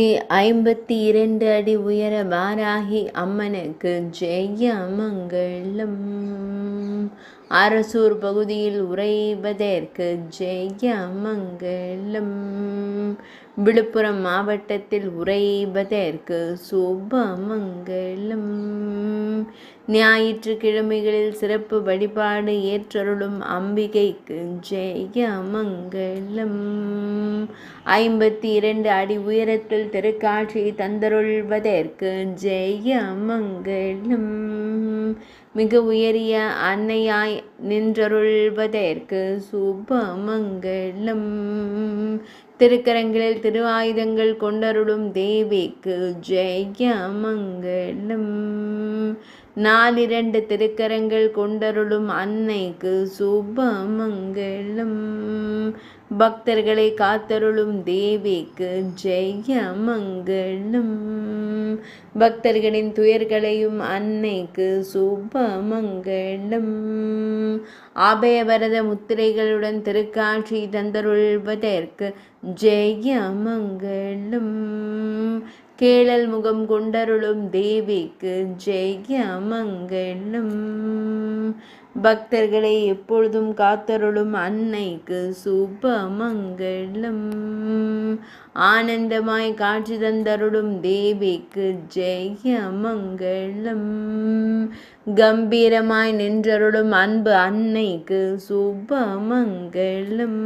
52 அடி உயர வாராகி அம்மனுக்கு ஜெயமங்கலம். அரசூர் பகுதியில் உறைவதற்கு ஜெயமங்கலம். விழுப்புரம் மாவட்டத்தில் உறைவதற்கு சுபமங்கலம். ஞாயிற்றுக்கிழமைகளில் சிறப்பு வழிபாடு ஏற்றருளும் அம்பிகைக்கு ஜெயமங்கலம். 52 அடி உயரத்தில் திருக்காட்சி தந்தருள்வதற்கு ஜெயமங்கலம். மிக உயரிய அன்னையாய் நின்றருள்வதற்கு சுபமங்கலம். திருக்கரங்களில் திருவாயுதங்கள் கொண்டருளும் தேவிக்கு ஜெயமங்கலம். 4 திருக்கரங்கள் கொண்டருளும் அன்னைக்கு சுபமங்கலம். பக்தர்களை காத்தருளும் தேவிக்கு ஜெயமங்கலம். பக்தர்களின் துயர்களையும் அன்னைக்கு சுபமங்கலம். அபயவரத முத்திரைகளுடன் திருக்காட்சி தந்தருள்வதற்கு ஜெயமங்கலம். கேளல் முகம் கொண்டருளும் தேவிக்கு ஜெயமங்கலம். பக்தர்களை எப்பொழுதும் காத்தருளும் அன்னைக்கு சுபமங்கலம். ஆனந்தமாய் காட்சி தந்தருளும் தேவிக்கு ஜெயமங்கலம். கம்பீரமாய் நின்றருளும் அன்பு அன்னைக்கு சுபமங்கலம்.